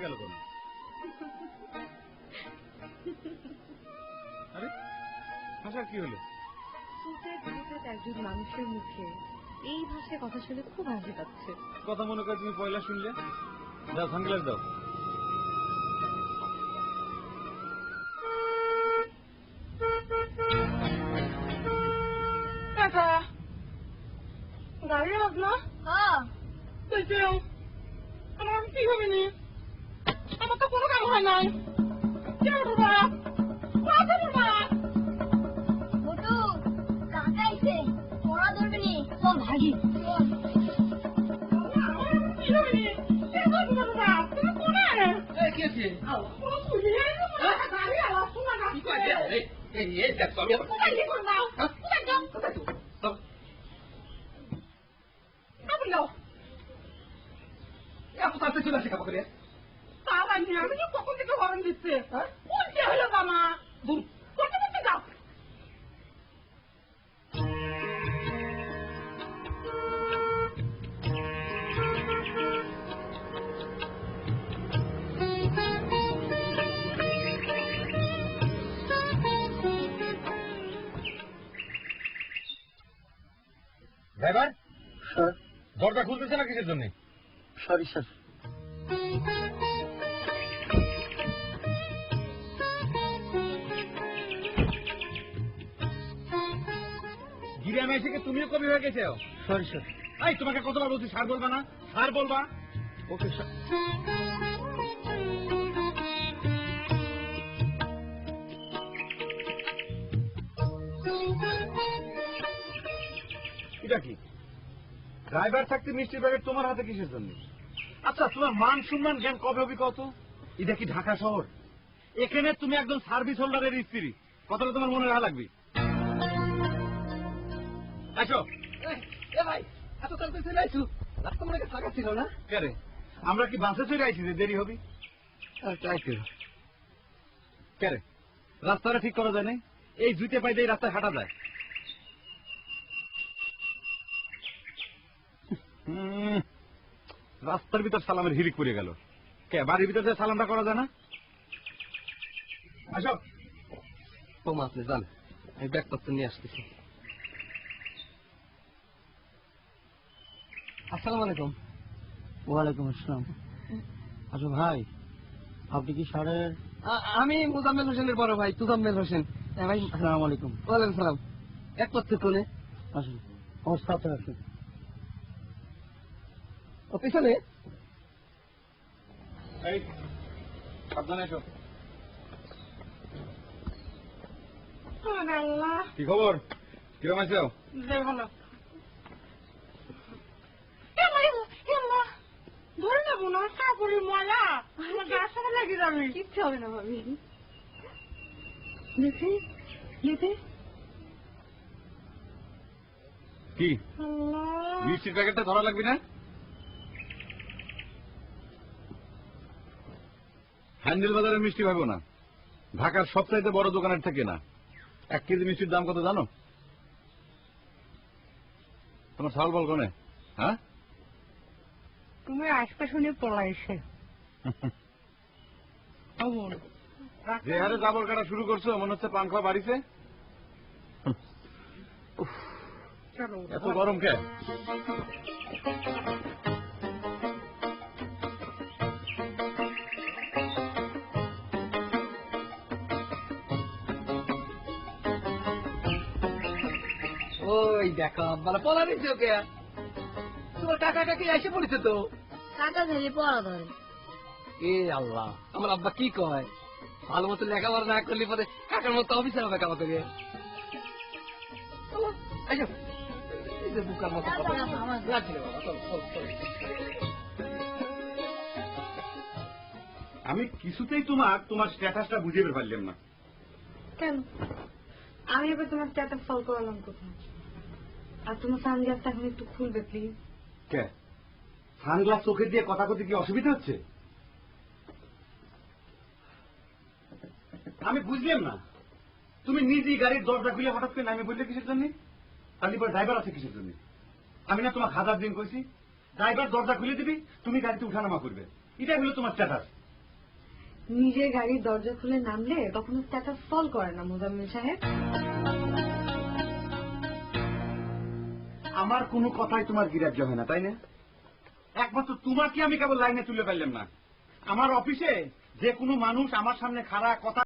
গেল কেন? আরে হাসার কি হলো? একজন মানুষের মুখে এই ভাষায় কথা শুনে খুব হাসি পাচ্ছে। কথা মনে করে তুমি পয়লা শুনলে? দাও সানগ্লাস দাও। গাড়ি আস না? আমার কি হবে নি? আমার তো কোনো কাম হয় নাই। ভাগি চলে আসে খাবো করে আমি কখন থেকে হরণ দিচ্ছে হলো মামা করতে করতে যাও। ড্রাইভার স্যার, দরজা খুলতেছে না কিসের জন্য? Sorry sir. গিরামে এসে তুমিও কবি হয়ে গেছে? Sorry sir. এই তোমাকে কতবার বলছি স্যার বলবা না? স্যার বলবা। Okay sir. এটা কি ড্রাইভার থাকতে মিষ্টির প্যাকেট তোমার হাতে কিসের জন্য? আচ্ছা তোমার মান সম্মান জ্ঞান কবে হবি কত? এটা কি ঢাকা শহর? এখানে তুমি একদম সার্ভিস হোল্ডারের স্ত্রী, কথাটা তোমার মনে রাখা লাগবে। আসো। ভাই এত তাড়াতাড়ি চলে আইছু? রাস্তা মনে ফাঁকা ছিল না? কে আমরা কি বাসে চলে আইছি যে দেরি হবি? কে রে রাস্তাটা ঠিক করা যায় না? এই জুতে পাই দিয়ে রাস্তায় হাঁটা যায়? রাস্তার ভিতর সালামের হিরিক পড়ে গেল। কে বাড়ির ভিতরে সালামটা করা যায় না? আসো। ও মা আপনি যান, আমি ব্যাগপত্র নিয়ে আসতেছি। আসসালামু আলাইকুম। ওয়ালাইকুম আসসালাম। আচ্ছা ভাই, আপনি কি স্যারের? আমি মুজাম্মেল হোসেনের বড় ভাই তুজাম্মেল হোসেন। ভাই আসসালামু আলাইকুম। ওয়ালাইকুম সালাম। ব্যাগপত্র কোনে? আসুন আমার সাথে আসুন। ও পিছনে? এই সাবধানে এসো। কি খবর? কিরম আছো? ভালো। ধরে নেবো না কাপড়ের ময়লা আমার গাছ সাথে লেগে যাবে। কিচ্ছু হবে না ভাবি। দেখে দেখে কি মিষ্টির প্যাকেটটা ধরা লাগবে না? হ্যান্ডেল বাজারের মিষ্টি ভাবো না, ঢাকার সবচাইতে বড় দোকানের থেকে না। 1 কেজি মিষ্টির দাম কত জানো? তোমার সাল বল কোনে? হ্যাঁ তুমি আজকে শুনে পলাইছে। যে হারে জাবর কাটা শুরু করছো মনে হচ্ছে পাংখা বাড়িছে। এত গরম কে? ওই দেখো মানে পলা দিচ্ছে ওকে। তোমার কাকা কাকি এসে পড়েছে তো। কাকা ধরে পড়া ধরে। এ আল্লাহ, আমার আব্বা কি কয়, ভালো মতো লেখাপড়া না করলে পরে কাকার মতো অফিসার হবে কামা করে। বুকার মতো আমি কিছুতেই তোমার স্ট্যাটাসটা বুঝে বের পারলাম না। কেন আমি এবার তোমার স্ট্যাটাস ফলো করালাম কোথায়? আর তোমার সানগ্লাসটা এখন একটু খুলবে প্লিজ। কে সানগ্লাস চোখে দিয়ে কথা করতে কি অসুবিধা হচ্ছে? আমি বুঝলাম না, তুমি নিজেই গাড়ির দরজা খুলে হঠাৎ করে নামে বললে কিসের জন্য? তাহলে পরে ড্রাইভার আছে কিসের জন্য? আমি না তোমাকে 1000 দিন কইছি ড্রাইভার দরজা খুলে দিবি, তুমি গাড়িতে উঠানামা করবে, এটাই হলো তোমার স্ট্যাটাস। নিজের গাড়ির দরজা খুলে নামলে কখনো স্ট্যাটাস ফল করে না মোজাম্মেল সাহেব। আমার কোনো কথাই তোমার গ্রাহ্য হয় না, তাই না? একমাত্র তোমাকে আমি কেবল লাইনে তুলে পারলাম না। আমার অফিসে যে কোনো মানুষ আমার সামনে খাড়া কথা